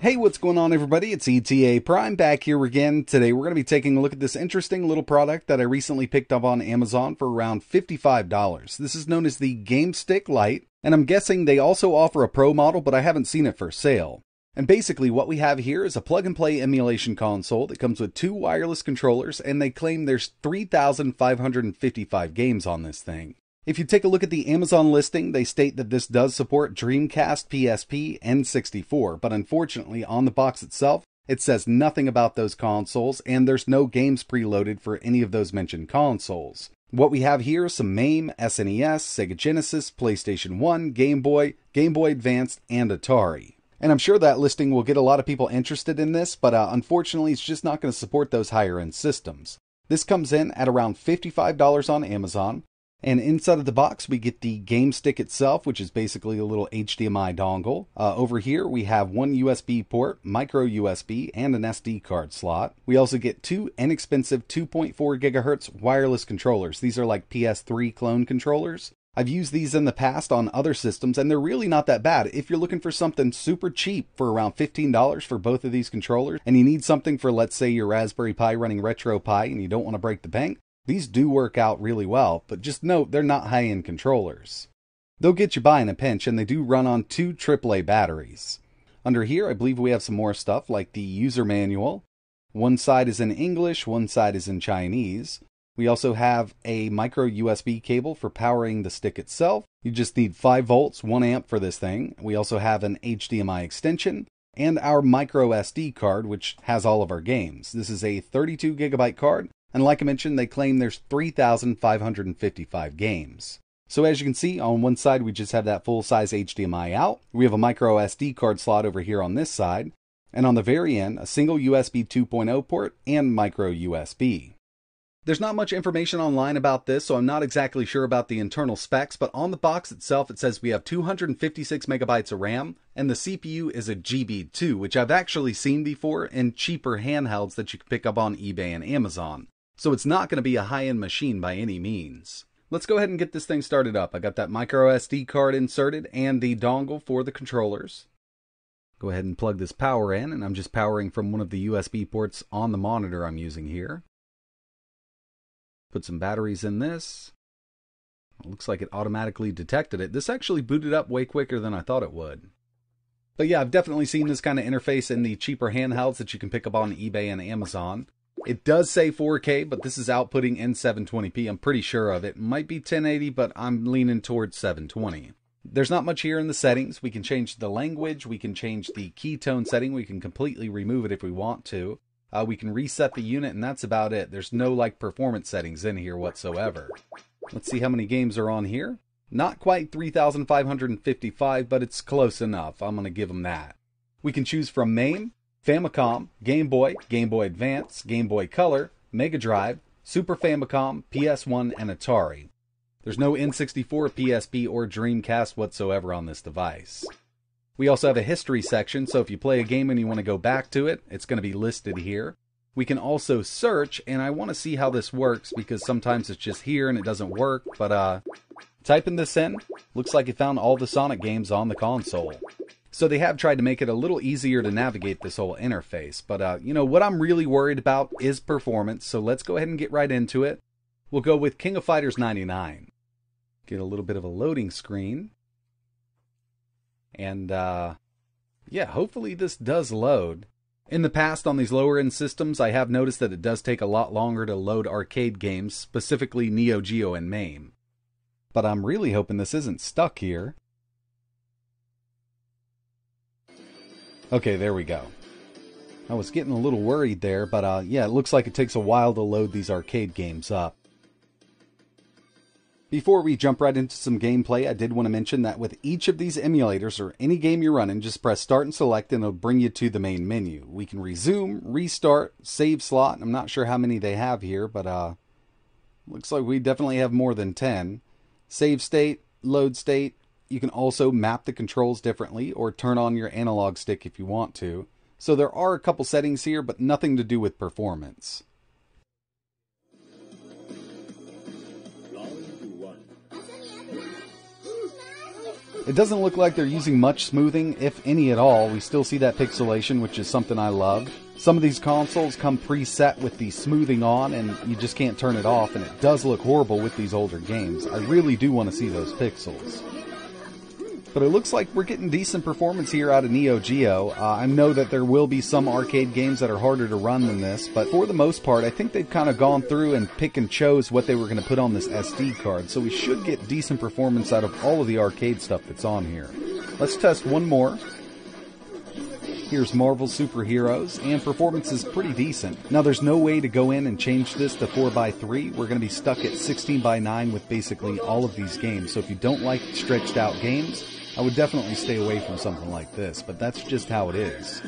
Hey, what's going on everybody? It's ETA Prime back here again. Today we're going to be taking a look at this interesting little product that I recently picked up on Amazon for around $55. This is known as the GameStick Lite, and I'm guessing they also offer a Pro model, but I haven't seen it for sale. And basically what we have here is a plug-and-play emulation console that comes with two wireless controllers, and they claim there's 3,555 games on this thing. If you take a look at the Amazon listing, they state that this does support Dreamcast, PSP, and 64, but unfortunately on the box itself, it says nothing about those consoles, and there's no games preloaded for any of those mentioned consoles. What we have here is some MAME, SNES, Sega Genesis, PlayStation 1, Game Boy, Game Boy Advance, and Atari. And I'm sure that listing will get a lot of people interested in this, but unfortunately it's just not going to support those higher end systems. This comes in at around $55 on Amazon. And inside of the box, we get the GameStick itself, which is basically a little HDMI dongle. Over here, we have one USB port, micro USB, and an SD card slot. We also get two inexpensive 2.4 gigahertz wireless controllers. These are like PS3 clone controllers. I've used these in the past on other systems, and they're really not that bad. If you're looking for something super cheap for around $15 for both of these controllers, and you need something for, let's say, your Raspberry Pi running RetroPie, and you don't want to break the bank, these do work out really well, but just note they're not high-end controllers. They'll get you by in a pinch, and they do run on two AAA batteries. Under here, I believe we have some more stuff like the user manual. One side is in English, one side is in Chinese. We also have a micro USB cable for powering the stick itself. You just need 5 volts, 1 amp for this thing. We also have an HDMI extension and our micro SD card, which has all of our games. This is a 32 gigabyte card. And like I mentioned, they claim there's 3,555 games. So as you can see, on one side we just have that full-size HDMI out. We have a micro SD card slot over here on this side. And on the very end, a single USB 2.0 port and micro USB. There's not much information online about this, so I'm not exactly sure about the internal specs, but on the box itself it says we have 256 megabytes of RAM, and the CPU is a GB2, which I've actually seen before in cheaper handhelds that you can pick up on eBay and Amazon. So it's not going to be a high-end machine by any means. Let's go ahead and get this thing started up. I got that micro SD card inserted and the dongle for the controllers. Go ahead and plug this power in, and I'm just powering from one of the USB ports on the monitor I'm using here. Put some batteries in this. It looks like it automatically detected it. This actually booted up way quicker than I thought it would. But yeah, I've definitely seen this kind of interface in the cheaper handhelds that you can pick up on eBay and Amazon. It does say 4K, but this is outputting in 720p. I'm pretty sure of it. It might be 1080, but I'm leaning towards 720. There's not much here in the settings. We can change the language. We can change the keytone setting. We can completely remove it if we want to. We can reset the unit, and that's about it. There's no like performance settings in here whatsoever. Let's see how many games are on here. Not quite 3,555, but it's close enough. I'm going to give them that. We can choose from MAME, Famicom, Game Boy, Game Boy Advance, Game Boy Color, Mega Drive, Super Famicom, PS1, and Atari. There's no N64, PSP, or Dreamcast whatsoever on this device. We also have a history section, so if you play a game and you want to go back to it, it's going to be listed here. We can also search, and I want to see how this works because sometimes it's just here and it doesn't work, but typing this in, looks like it found all the Sonic games on the console. So they have tried to make it a little easier to navigate this whole interface. But, you know, what I'm really worried about is performance. So let's go ahead and get right into it. We'll go with King of Fighters 99. Get a little bit of a loading screen. And, yeah, hopefully this does load. In the past, on these lower end systems, I have noticed that it does take a lot longer to load arcade games, specifically Neo Geo and MAME. But I'm really hoping this isn't stuck here. Okay, there we go. I was getting a little worried there, but yeah, it looks like it takes a while to load these arcade games up. Before we jump right into some gameplay, I did want to mention that with each of these emulators, or any game you're running, just press start and select and it'll bring you to the main menu. We can resume, restart, save slot. I'm not sure how many they have here, but looks like we definitely have more than 10. Save state, load state. You can also map the controls differently or turn on your analog stick if you want to. So there are a couple settings here, but nothing to do with performance. It doesn't look like they're using much smoothing, if any at all. We still see that pixelation, which is something I love. Some of these consoles come preset with the smoothing on, and you just can't turn it off, and it does look horrible with these older games. I really do want to see those pixels. But it looks like we're getting decent performance here out of Neo Geo. I know that there will be some arcade games that are harder to run than this, but for the most part, I think they've kind of gone through and pick and chose what they were going to put on this SD card, so we should get decent performance out of all of the arcade stuff that's on here. Let's test one more. Here's Marvel Super Heroes, and performance is pretty decent. Now there's no way to go in and change this to 4x3. We're going to be stuck at 16:9 with basically all of these games, so if you don't like stretched out games, I would definitely stay away from something like this, but that's just how it is.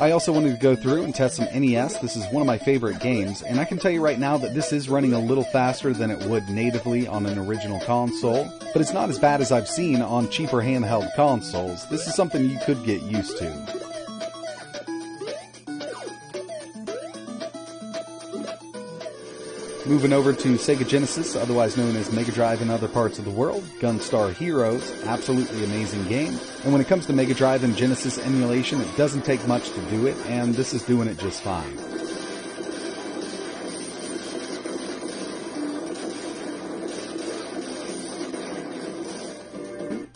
I also wanted to go through and test some NES. This is one of my favorite games, and I can tell you right now that this is running a little faster than it would natively on an original console, but it's not as bad as I've seen on cheaper handheld consoles. This is something you could get used to. Moving over to Sega Genesis, otherwise known as Mega Drive in other parts of the world, Gunstar Heroes, absolutely amazing game. And when it comes to Mega Drive and Genesis emulation, it doesn't take much to do it, and this is doing it just fine.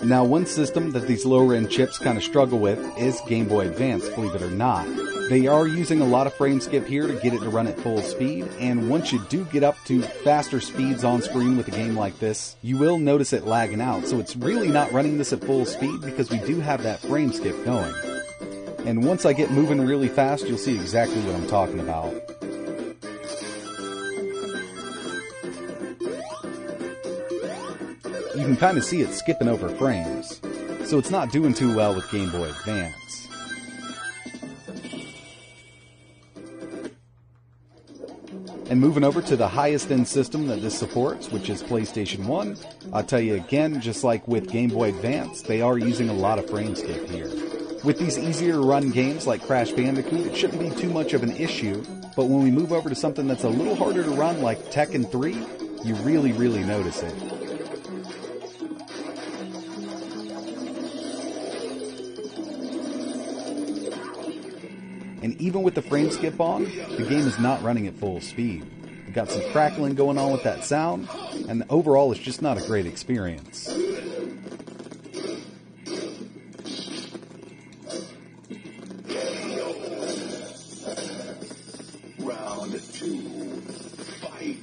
Now, one system that these lower-end chips kind of struggle with is Game Boy Advance, believe it or not. They are using a lot of frame skip here to get it to run at full speed, and once you do get up to faster speeds on screen with a game like this, you will notice it lagging out. So it's really not running this at full speed because we do have that frame skip going. And once I get moving really fast, you'll see exactly what I'm talking about. You can kind of see it skipping over frames, so it's not doing too well with Game Boy Advance. And moving over to the highest end system that this supports, which is PlayStation 1, I'll tell you again, just like with Game Boy Advance, they are using a lot of frame skip here. With these easier to run games like Crash Bandicoot, it shouldn't be too much of an issue, but when we move over to something that's a little harder to run like Tekken 3, you really notice it. And even with the frame skip on, the game is not running at full speed. We've got some crackling going on with that sound, and overall it's just not a great experience. Round 2, fight.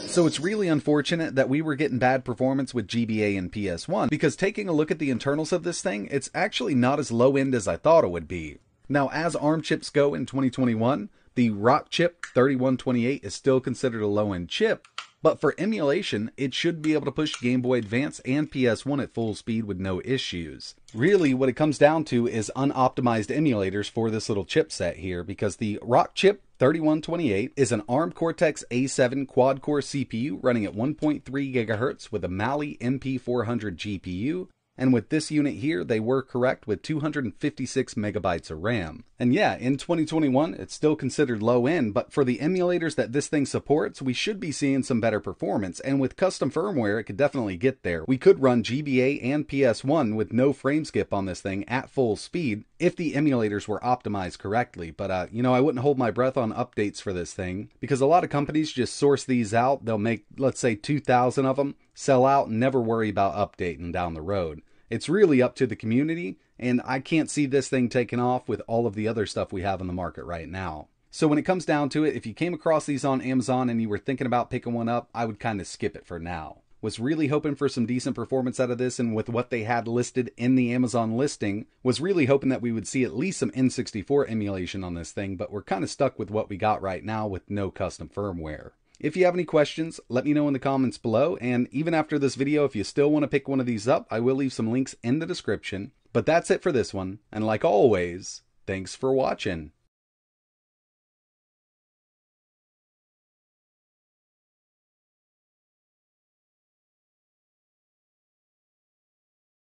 So it's really unfortunate that we were getting bad performance with GBA and PS1, because taking a look at the internals of this thing, it's actually not as low end as I thought it would be. Now, as ARM chips go in 2021, the Rockchip 3128 is still considered a low end chip, but for emulation, it should be able to push Game Boy Advance and PS1 at full speed with no issues. Really, what it comes down to is unoptimized emulators for this little chipset here, because the Rockchip 3128 is an ARM Cortex-A7 quad-core CPU running at 1.3 GHz with a Mali MP400 GPU, and with this unit here, they were correct with 256 megabytes of RAM. And yeah, in 2021, it's still considered low end, but for the emulators that this thing supports, we should be seeing some better performance, and with custom firmware, it could definitely get there. We could run GBA and PS1 with no frame skip on this thing at full speed if the emulators were optimized correctly, but I wouldn't hold my breath on updates for this thing, because a lot of companies just source these out. They'll make, let's say, 2,000 of them, sell out, and never worry about updating down the road. It's really up to the community, and I can't see this thing taking off with all of the other stuff we have in the market right now. So when it comes down to it, if you came across these on Amazon and you were thinking about picking one up, I would kind of skip it for now. Was really hoping for some decent performance out of this, and with what they had listed in the Amazon listing, was really hoping that we would see at least some N64 emulation on this thing, but we're kind of stuck with what we got right now with no custom firmware. If you have any questions, let me know in the comments below, and even after this video, if you still want to pick one of these up, I will leave some links in the description. But that's it for this one, and like always, thanks for watching.